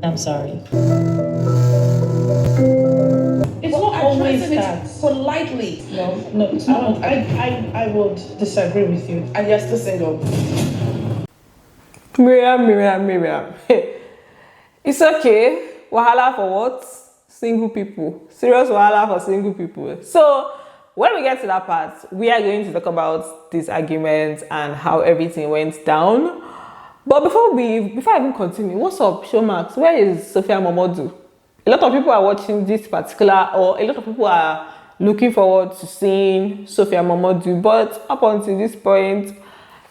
I'm sorry. It's not always that. Politely. No, it's not. I would disagree with you. And you're still single. Miriam. It's okay. Wahala for what? Single people. Serious wahala for single people. So when we get to that part, we are going to talk about this argument and how everything went down. But before I even continue, what's up, Showmax? Where is Sophia Momodu? A lot of people are watching this particular, or a lot of people are looking forward to seeing Sophia Momodu. But up until this point,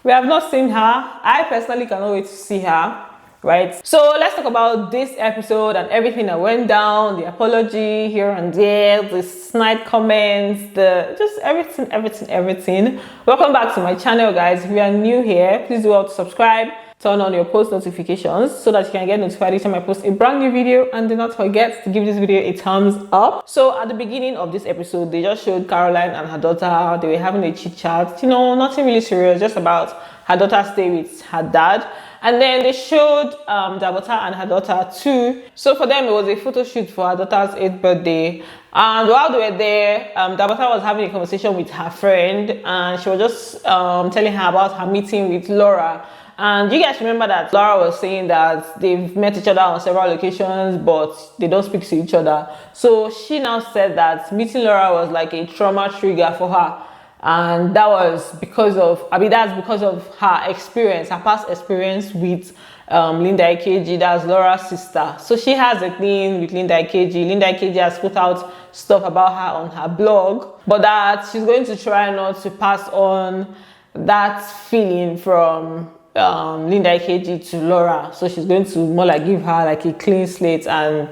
we have not seen her. I personally cannot wait to see her. Right, so let's talk about this episode and everything that went down, the apology here and there, the snide comments, just everything. Welcome back to my channel, guys. If you are new here, please do well to subscribe, turn on your post notifications so that you can get notified each time I post a brand new video, and do not forget to give this video a thumbs up. So at the beginning of this episode, they just showed Carolyn and her daughter. They were having a chit chat, nothing really serious, just about her daughter stay with her dad. And then they showed Dabota and her daughter too. So for them, it was a photo shoot for her daughter's 8th birthday. And while they were there, Dabota was having a conversation with her friend, and she was just telling her about her meeting with Laura. And you guys remember that Laura was saying that they've met each other on several occasions, but they don't speak to each other. So she now said that meeting Laura was like a trauma trigger for her. And that was because of, that's because of her experience, her past experience with Linda Ikeji, that's Laura's sister. So she has a thing with Linda Ikeji. Linda Ikeji has put out stuff about her on her blog, but that she's going to try not to pass on that feeling from Linda Ikeji to Laura. So she's going to more like give her like a clean slate and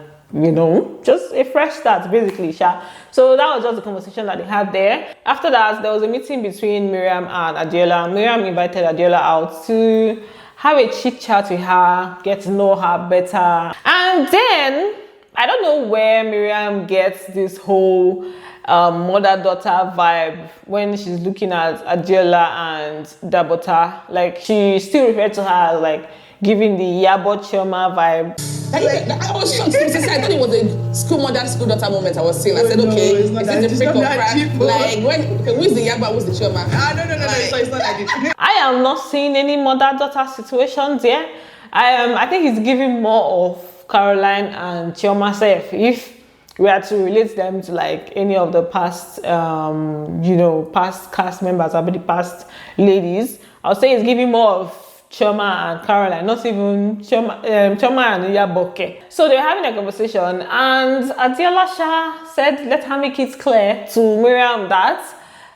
just a fresh start, basically. So that was just the conversation that they had there. After that, there was a meeting between Miriam and Adella. Miriam invited Adella out to have a chit chat with her, get to know her better. And then, I don't know where Miriam gets this whole mother-daughter vibe when she's looking at Adella and Dabota. Like, she still referred to her as like giving the Yabo Chioma vibe. I was shocked because I thought it was a school mother, school daughter moment I was seeing. I said, okay, is it the freak of crack? Like, who is the Yaba, who's the Chioma? No, it's not like it. I am not seeing any mother-daughter situations here. I think it's giving more of Carolyn and Chioma self. If we are to relate them to like any of the past, past cast members, or the past ladies, I would say it's giving more of Chioma and Carolyn, not even Chioma and Iyaboke. So they're having a conversation, and Adella said, let her make it clear to Miriam that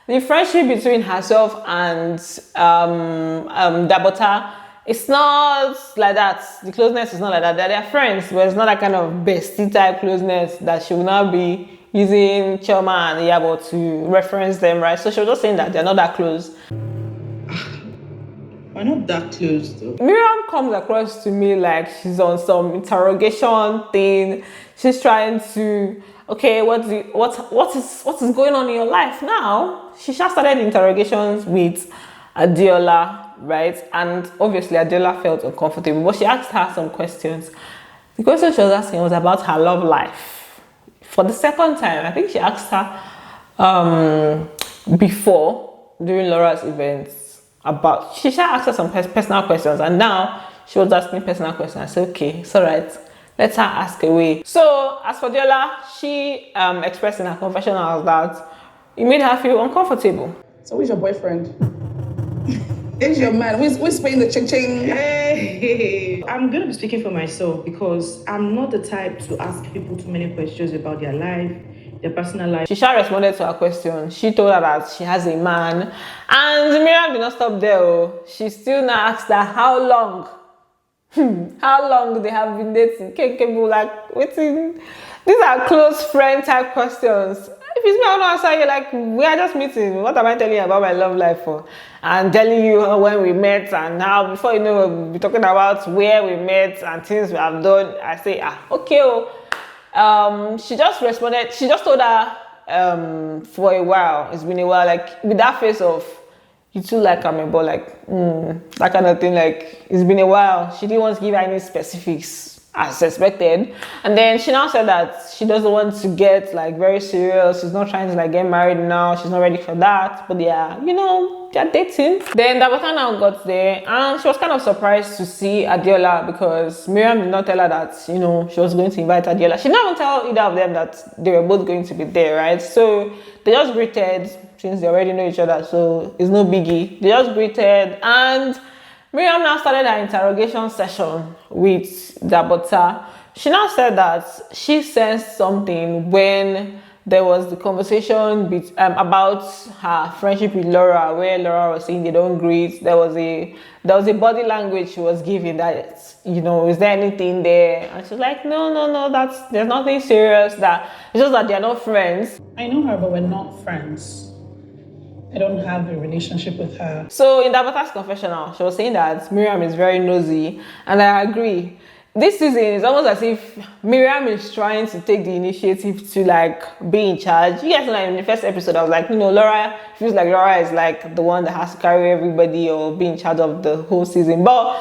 the friendship between herself and Dabota, it's not like that. The closeness is not like that. They're friends, but it's not that kind of bestie type closeness that she will now be using Chioma and Iyabo to reference them, right? So she was just saying that they're not that close. We're not that close though. Miriam comes across to me like she's on some interrogation thing. She's trying to, okay, what is going on in your life now? She just started interrogations with Adella, right? And obviously Adella felt uncomfortable, but she asked her some questions. The question she was asking was about her love life. For the second time, I think she asked her before, during Laura's events, about, she asked her some personal questions, and now she was asking personal questions. I said, okay, it's all right, let her ask away. So as for Adella, she expressed in her confessional that it made her feel uncomfortable. So who's your boyfriend? Who's your man? Who's paying the ching-ching? Hey, I'm going to be speaking for myself because I'm not the type to ask people too many questions about their life, their personal life. She responded to her question. She told her that she has a man, and Miriam did not stop there. She still now asked her how long. How long they have been dating? Like, waiting. These are close friend type questions. If it's me, I don't answer you like, we are just meeting. What am I telling you about my love life for? And telling you when we met, and now before you know, we'll be talking about where we met and things we have done. I say, okay. She just responded, she just told her for a while, it's been a while, like with that face of, you too like I'm about like, that kind of thing, like it's been a while. She didn't want to give her any specifics. as expected. And then she now said that she doesn't want to get like very serious. She's not trying to like get married now. She's not ready for that. But yeah, you know, they're dating. Then Dabota now got there and she was kind of surprised to see Adella because Miriam did not tell her that, you know, she was going to invite Adella. She didn't even tell either of them that they were both going to be there, right? So they just greeted since they already know each other. So it's no biggie. They just greeted and Miriam now started her interrogation session with Dabota. She now said that she sensed something when there was the conversation about her friendship with Laura, where Laura was saying they don't greet. There was a body language she was giving that, you know, is there anything there? And she's like, no, there's nothing serious. That it's just that they're not friends. I know her, but we're not friends. I don't have a relationship with her. So in Dabota's confessional, she was saying that Miriam is very nosy, and I agree. This season is almost as if Miriam is trying to take the initiative to like be in charge. You guys know, like in the first episode, I was like, you know, Laura feels like Laura is like the one that has to carry everybody or be in charge of the whole season. But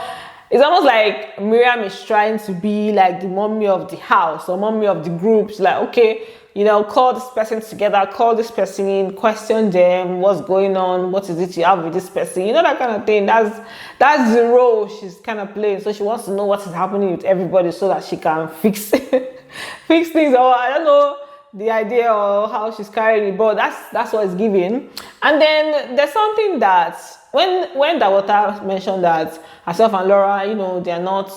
it's almost like Miriam is trying to be like the mommy of the house or mommy of the group. She's like, okay, you know, call this person together, call this person in, question them, what's going on, what is it you have with this person, you know, that kind of thing. That's the role she's kind of playing. So she wants to know what is happening with everybody so that she can fix fix things, or I don't know the idea or how she's carrying it, but that's what it's giving. And then there's something that when Dabota mentioned that herself and Laura, you know, they're not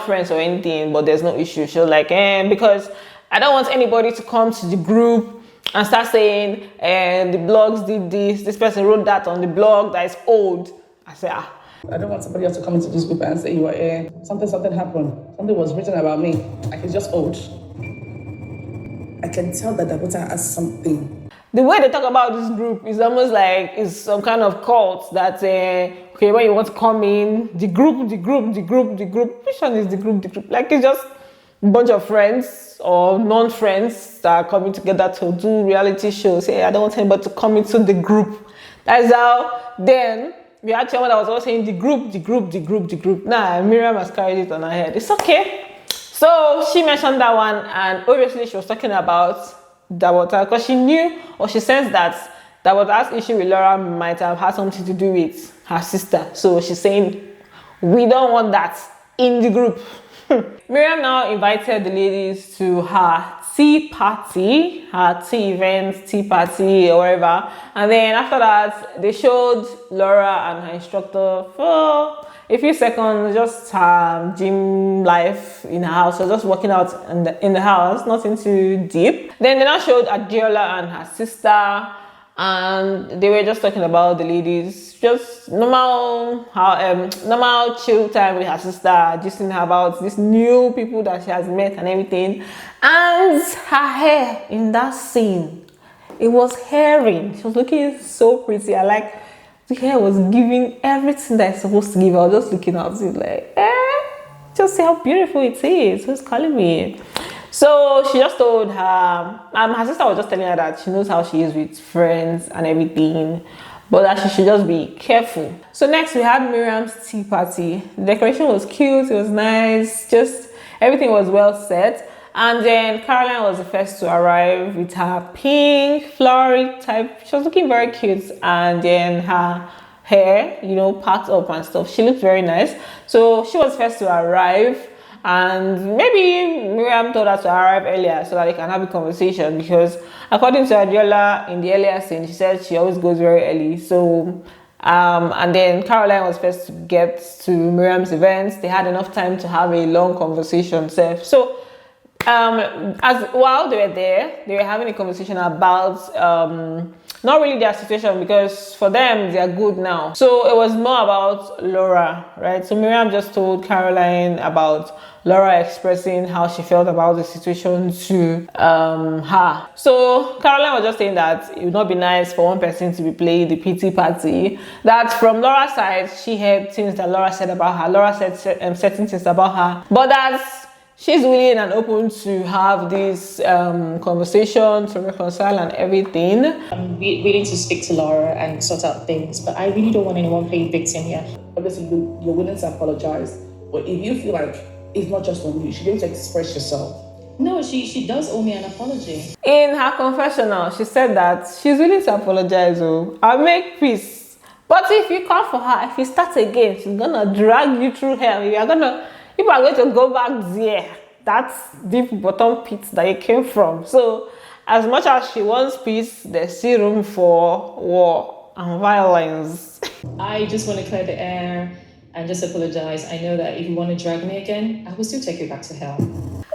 friends or anything, but there's no issue. She was like, because I don't want anybody to come to the group and start saying, the blogs did this person wrote that on the blog that is old. I said, I don't want somebody else to come into this group and say, you were something happened. Something was written about me. Like, it's just old. I can tell that Dabota has something. The way they talk about this group is almost like it's some kind of cult that, okay, when you want to come in, the group. Which one is the group? Like, it's just a bunch of friends or non-friends that are coming together to do reality shows. Hey, I don't want anybody to come into the group. That's how. Then we had someone that was also saying the group. Nah, Miriam has carried it on her head. It's okay. So she mentioned that one, and obviously she was talking about Dabota because she knew or she sensed that Dabota's issue with Laura might have had something to do with her sister. So she's saying, we don't want that in the group. Miriam now invited the ladies to her tea party, her tea event, tea party, or whatever. And then after that, they showed Laura and her instructor for a few seconds, just her gym life in her house. So just working out in the house, nothing too deep. Then they now showed Adella and her sister, and they were just talking about the ladies, just normal chill time with her sister, just her about these new people that she has met and everything. And her hair in that scene, it was herring. She was looking so pretty. I like the hair was giving everything that it's supposed to give. I was just looking at it like, just see how beautiful it is. Who's calling me? So she just told her sister was just telling her that she knows how she is with friends and everything, but that she should just be careful. So next we had Miriam's tea party. The decoration was cute, it was nice, just everything was well set. And then Carolyn was the first to arrive with her pink, flowery type. She was looking very cute, and then her hair, you know, packed up and stuff. She looked very nice. So she was first to arrive. And maybe Miriam told her to arrive earlier so that they can have a conversation, because according to Adella in the earlier scene, she said she always goes very early. So and then Caroline was first to get to Miriam's events. They had enough time to have a long conversation. So while they were there, they were having a conversation about not really their situation, because for them they are good now. So it was more about Laura, right? So Miriam just told Caroline about Laura expressing how she felt about the situation to her. So Caroline was just saying that it would not be nice for one person to be playing the pity party. That from Laura's side, she heard things that Laura said about her. Laura said certain things about her, but that she's willing and open to have this conversation, to reconcile and everything. I'm willing to speak to Laura and sort out things, but I really don't want anyone playing victim here. Obviously, you're willing to apologize, but if you feel like is not just on you. You should be able to express yourself. No, she does owe me an apology. In her confessional, she said that she's willing to apologize. Oh, I'll make peace. But if you come for her, if you start again, she's gonna drag you through hell. You are going to go back there. That's deep bottom pit that you came from. So, as much as she wants peace, there's still room for war and violence. I just want to clear the air and just apologize. I know that if you want to drag me again, I will still take you back to hell.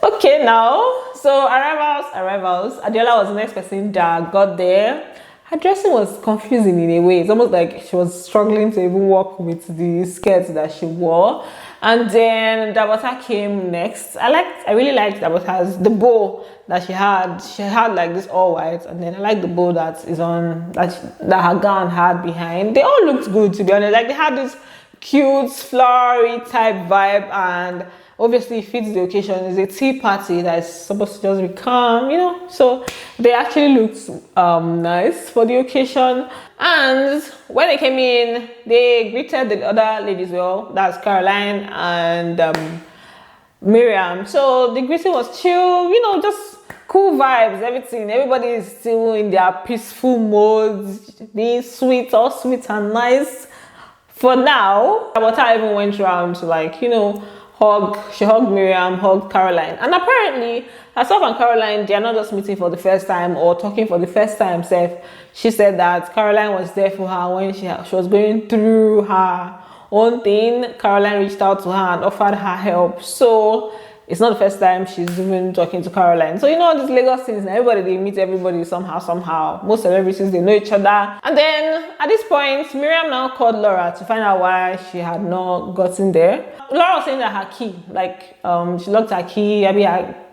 Okay, now, so arrivals. Adella was the next person that got there. Her dressing was confusing in a way. It's almost like she was struggling to even walk with the skirt that she wore. And then Dabota came next. I really liked Dabota's, the bow that she had. She had like this all white, and then I like the bow that is on that her gown had behind. They all looked good, to be honest. Like they had this cute flowery type vibe, and obviously it fits the occasion. It's a tea party that's supposed to just be calm, you know. So they actually looked nice for the occasion. And when they came in, they greeted the other ladies well. That's Carolyn and Miriam. So the greeting was chill, you know, just cool vibes, everything. Everybody is still in their peaceful modes, being sweet, all sweet and nice. For now, Dabota even went around to, like, you know, she hugged Miriam, hugged Caroline. And apparently, herself and Caroline, they are not just meeting for the first time or talking for the first time. She said that Caroline was there for her when she was going through her own thing. Caroline reached out to her and offered her help. So it's not the first time she's even talking to Caroline. So, you know, these Lagos things, everybody, they meet everybody somehow. Most celebrities, they know each other. And then at this point, Miriam now called Laura to find out why she had not gotten there. Laura was saying that her key, like, she locked her key,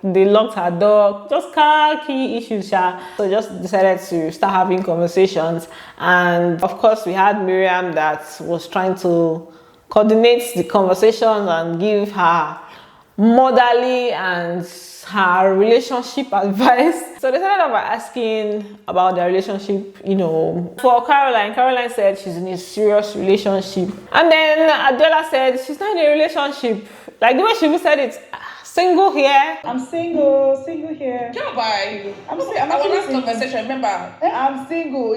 they locked her door, just car key issues. So just decided to start having conversations. And of course, we had Miriam that was trying to coordinate the conversations and give her motherly and her relationship advice. So they started off by asking about their relationship, you know. For Caroline said she's in a serious relationship. And then Adella said she's not in a relationship. Like the way she said it, single here. I'm single here. Come by. I'm our last conversation, remember? I'm single.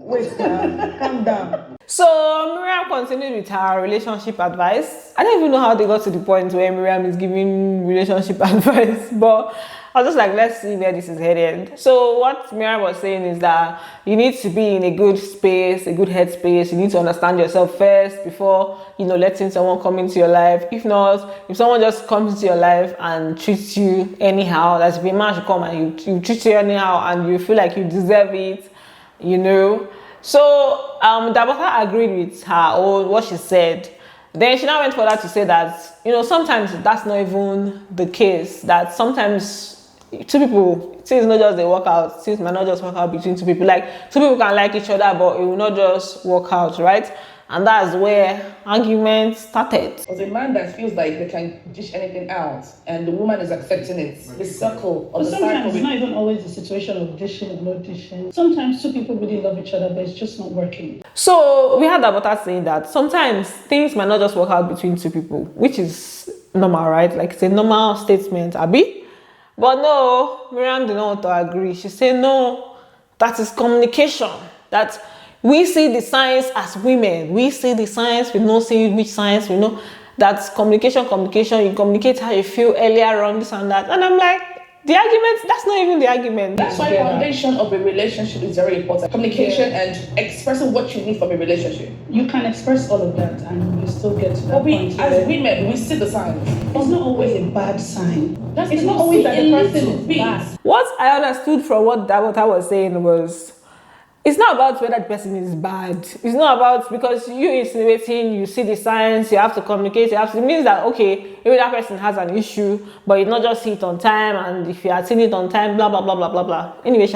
Wait, calm down. So Miriam continued with her relationship advice. I don't even know how they got to the point where Miriam is giving relationship advice, but I was just like, let's see where this is headed. So what Miriam was saying is that you need to be in a good space, a good headspace. You need to understand yourself first before, you know, letting someone come into your life. If not, if someone just comes into your life and treats you anyhow, that's if a man should come and you treat you anyhow and you feel like you deserve it, you know. So Dabota agreed with her or what she said. Then she now went further to say that, you know, sometimes that's not even the case. That sometimes two people, things not just they work out, things might not just work out between two people. Like two people can like each other, but it will not just work out, right? And that's where arguments started. As a man that feels like they can dish anything out and the woman is accepting it, the circle of the cycle. Sometimes it's not even always the situation of dishing or not dishing. Sometimes two people really love each other, but it's just not working. So we had Dabota saying that sometimes things might not just work out between two people, which is normal, right? Like it's a normal statement, Abby. But no, Miriam did not want to agree. She said no, that is communication. That we see the signs as women. We see the signs. We know see which signs. We know that's communication. You communicate how you feel earlier on, this and that. And I'm like, the argument, that's not even the argument. That's why the foundation of a relationship is very important. Communication and expressing what you need from a relationship. You can express all of that and you still get to that But point. as women, we see the signs. It's not always a bad sign. It's not always that the person is bad. What I understood from what Dabota was saying was, it's not about whether the person is bad. It's not about, because you insinuating, you see the signs, you have to communicate, it means that, okay, maybe that person has an issue, but you not just see it on time, and if you are seeing it on time, blah, blah, blah, blah, blah, blah. Anyway,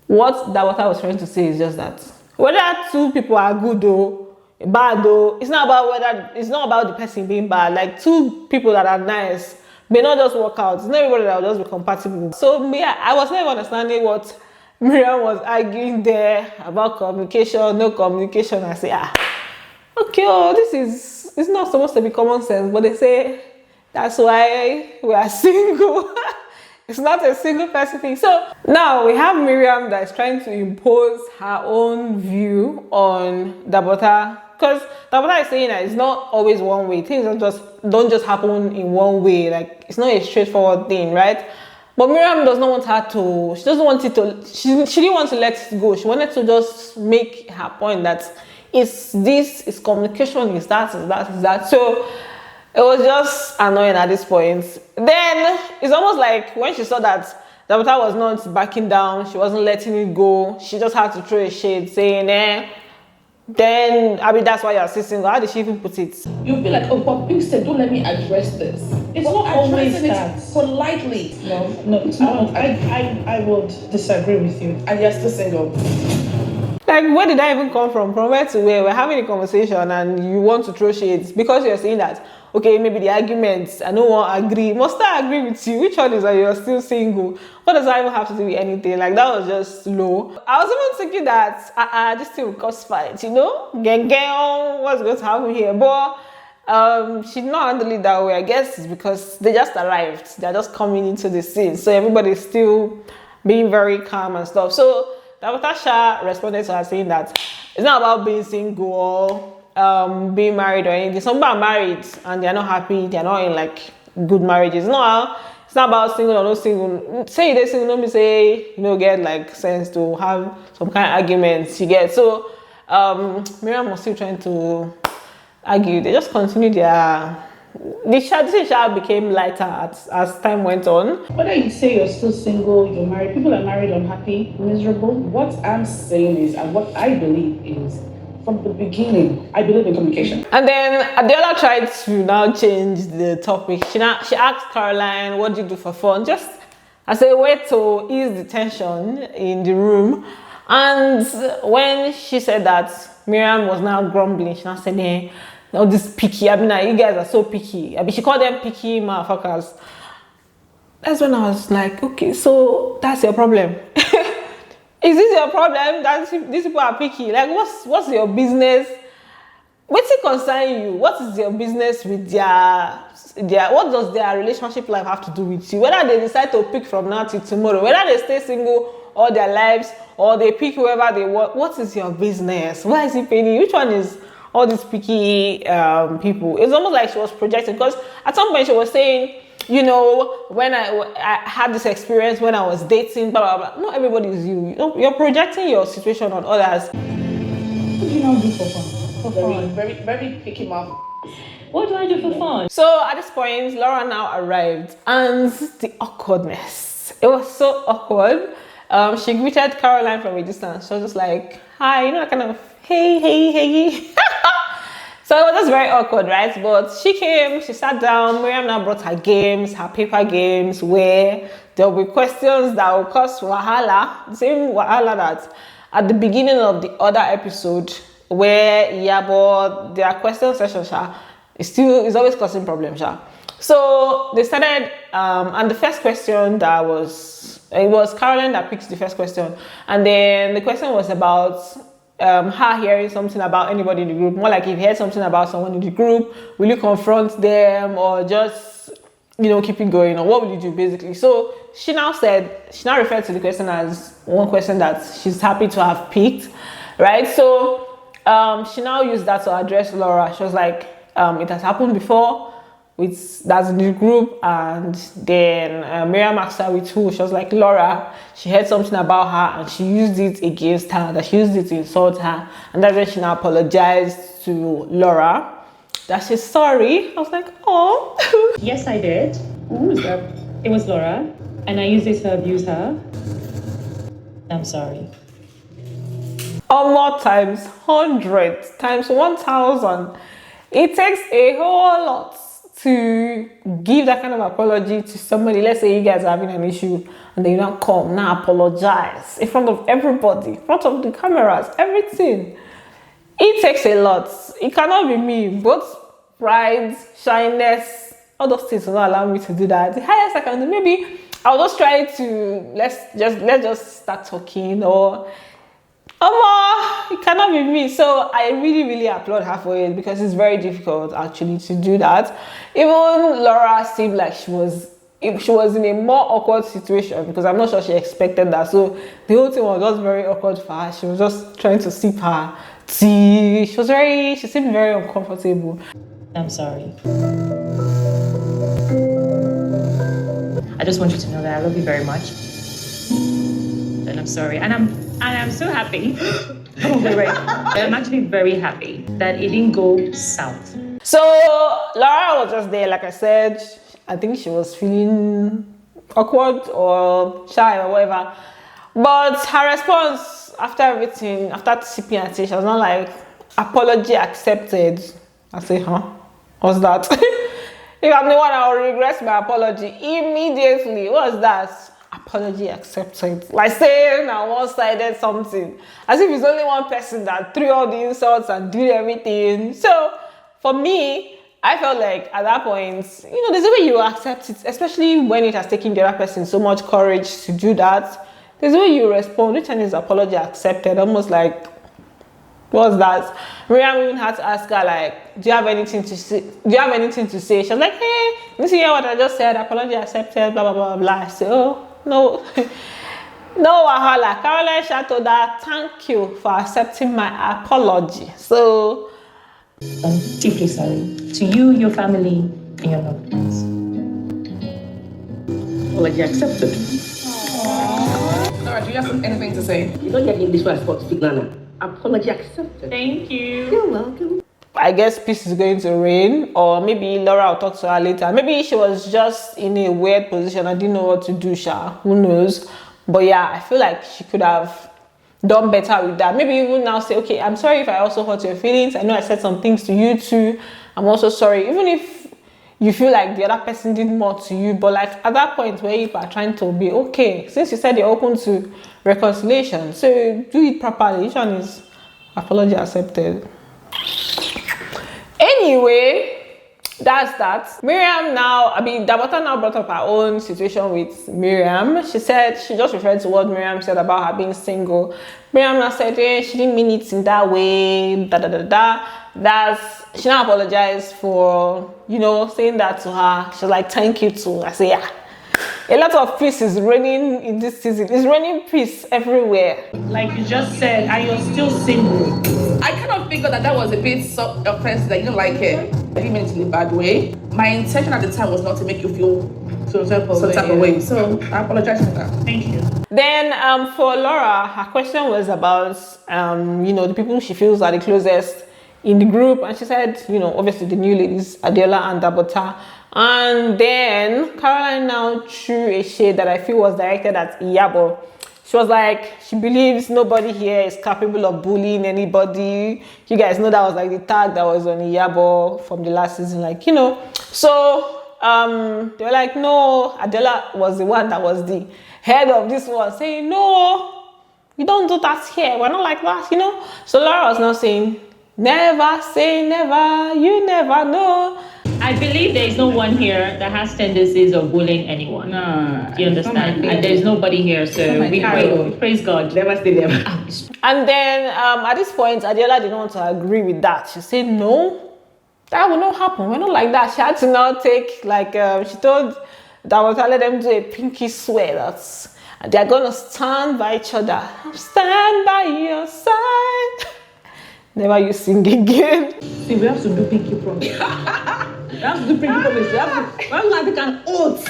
what Dabota was trying to say is just that whether two people are good or bad though, it's not about the person being bad. Like two people that are nice may not just work out. It's not everybody that will just be compatible. So yeah, I was never understanding what Miriam was arguing there about communication, no communication. I say, okay, this is it's not supposed to be common sense, but they say that's why we are single. It's not a single person thing. So now we have Miriam that is trying to impose her own view on Dabota, because Dabota is saying that it's not always one way. Things don't just happen in one way. Like, it's not a straightforward thing, right? But Miriam does not want her to. She doesn't want it to. She didn't want to let it go. She wanted to just make her point that it's communication, is that. So it was just annoying at this point. Then it's almost like when she saw that Dabota was not backing down, she wasn't letting it go, she just had to throw a shade saying, then that's why you're still single. How did she even put it? You'll be like, oh, but please say, don't let me address this. It's not always that. Politely. No, it's not. I would disagree with you. And you're still single. Like, where did I even come from? From where to where? We're having a conversation and you want to throw shades because you're saying that, okay, maybe the arguments, I don't want to agree. Must I agree with you? Which one is that you're still single? What does that even have to do with anything? Like, that was just low. I was even thinking that, this thing will cause fight, you know? Gang, what's going to happen here? But she did not handle it that way. I guess it's because they just arrived. They're just coming into the scene. So everybody's still being very calm and stuff. So Dabota responded to her saying that it's not about being single or being married or anything. Some people are married and they're not happy, they're not in like good marriages. It's not about single or no single. Say they're single, don't be say, get like sense to have some kind of arguments, you get. So Miriam was still trying to argue. They just continued their this chat became lighter as time went on. Whether you say you're still single, you're married, people are married unhappy, miserable. What I'm saying is, and what I believe is, from the beginning, I believe in communication. And then Adella tried to now change the topic. She asked Carolyn, what do you do for fun? Just as a way to ease the tension in the room. And when she said that, Miriam was now grumbling. She now said, all this picky. You guys are so picky. she called them picky motherfuckers. That's when I was like, okay, so that's your problem. Is this your problem that these people are picky? Like, what's your business? What's it concern you? What is your business with their what does their relationship life have to do with you? Whether they decide to pick from now till tomorrow, whether they stay single all their lives or they pick whoever they want, what is your business? Why is it paying you? Which one is all these picky people? It's almost like she was projecting, because at some point she was saying, when I had this experience when I was dating, blah, blah, blah. Not everybody is you. You're projecting your situation on others. What do you not do for fun? Very, very, very picky mouth. What do I do for fun? So at this point, Laura now arrived, and the awkwardness. It was so awkward. She greeted Carolyn from a distance. She was just like, hi, kind of, hey. So it was just very awkward, right? But she came, she sat down. Miriam now brought her games, her paper games, where there will be questions that will cause wahala. The same wahala that at the beginning of the other episode, where but their question session, is always causing problems, So they started, and the first question it was Carolyn that picked the first question, and then the question was about her hearing something about anybody in the group. More like, if you heard something about someone in the group, will you confront them or just keep it going, or what will you do basically? So she now referred to the question as one question that she's happy to have picked, right? So she now used that to address Laura. She was like, it has happened before that's in the group. And then Miriam asked her with who. She was like, Laura. She heard something about her and she used it against her, that she used it to insult her. And that's when she now apologized to Laura, that she's sorry. I was like, oh. Yes, I did. Who is that? It was Laura, and I used it to abuse her. I'm sorry. Or more times 100, times 1,000. It takes a whole lot to give that kind of apology to somebody. Let's say you guys are having an issue and then you now come, now apologize in front of everybody, in front of the cameras, everything. It takes a lot. It cannot be me. Both pride, shyness, all those things will not allow me to do that. The highest I can do, maybe I'll just try to let's just start talking, or it cannot be me. So I really, really applaud her for it because it's very difficult actually to do that. Even Laura seemed like she was in a more awkward situation because I'm not sure she expected that. So the whole thing was just very awkward for her. She was just trying to sip her tea. She seemed very uncomfortable. I'm sorry. I just want you to know that I love you very much. And I'm sorry. And I'm so happy. Wait. I'm actually very happy that it didn't go south. So Laura was just there, like I said. I think she was feeling awkward or shy or whatever. But her response after everything, after sipping her tea, she was not like, apology accepted. I say, huh? What's that? If I'm the one, I will regret my apology immediately. What's that? Apology accepted. Like saying I one-sided something. As if it's only one person that threw all the insults and did everything. So for me, I felt like at that point, there's a way you accept it, especially when it has taken the other person so much courage to do that. There's a way you respond. Which one is apology accepted? Almost like, what's that? Miriam even had to ask her, like, do you have anything to say? She was like, hey, let me see what I just said. Apology accepted, blah, blah, blah, blah. I said, oh, no. No, wahala. Carolyn Shatoda, thank you for accepting my apology. So, I'm deeply sorry to you, your family, and your loved ones. Apology accepted. Laura, do you have anything to say? You don't get English where I supposed to speak, Nana. Apology accepted. Thank you. You're welcome. I guess peace is going to reign, or maybe Laura will talk to her later. Maybe she was just in a weird position. I didn't know what to do, Sha. Who knows? But yeah, I feel like she could have done better with that. Maybe even now say, okay, I'm sorry if I also hurt your feelings. I know I said some things to you too. I'm also sorry. Even if you feel like the other person did more to you, but like at that point where you are trying to be okay, since you said you're open to reconciliation, so do it properly. Each one is apology accepted. Anyway, that's that. Dabota now brought up her own situation with Miriam. She said, she just referred to what Miriam said about her being single. Miriam now said, she didn't mean it in that way, she now apologized for, saying that to her. She's like, thank you too. I say, yeah. A lot of peace is reigning in this season. It's raining peace everywhere. Like you just said, and you're still single. I kind of figured that was a bit offensive, that you don't like it. I didn't mean it in a bad way. My intention at the time was not to make you feel some type of way. So I apologize for that. Thank you. Then for Laura, her question was about, the people she feels are the closest in the group. And she said, obviously the new ladies, Adella and Dabota. And then Carolyn now threw a shade that I feel was directed at Iyabo. She was like, she believes nobody here is capable of bullying anybody. You guys know that was like the tag that was on Iyabo from the last season, So they were like, no, Adella was the one that was the head of this one, saying, no, we don't do that here. We're not like that, So Laura was now saying, never say never, you never know. I believe there is no one here that has tendencies of bullying anyone. No. Do you understand? And there's nobody here, so we praise God. Never say never. And then at this point, Adella didn't want to agree with that. She said, no, that will not happen. We're not like that. She had to now take, she told Dabota, let them do a pinky swear that they're going to stand by each other. Stand by your side. Never you sing again. See, we have to do pinky promise. We have to do pinky promise. We have to. We're like an oath.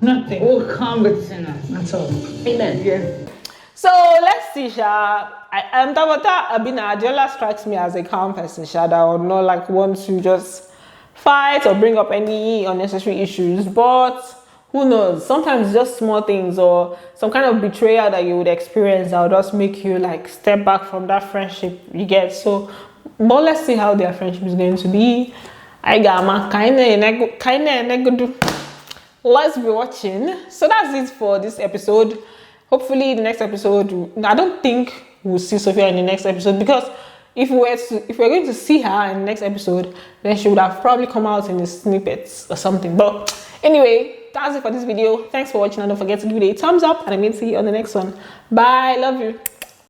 Nothing. We'll come with sinners. That's all. Amen. Yes. So let's see, Sha. Dabota, Adella strikes me as a calm person, Sha, that would not want to just fight or bring up any unnecessary issues. But who knows? Sometimes it's just small things or some kind of betrayal that you would experience that would just make you step back from that friendship you get. So, but let's see how their friendship is going to be. Let's be watching. So that's it for this episode. Hopefully the next episode, I don't think we'll see Sophia in the next episode, because if we're going to see her in the next episode, then she would have probably come out in the snippets or something. But anyway, that's it for this video. Thanks for watching, and don't forget to give it a thumbs up, and I'm going to see you on the next one. Bye. Love you.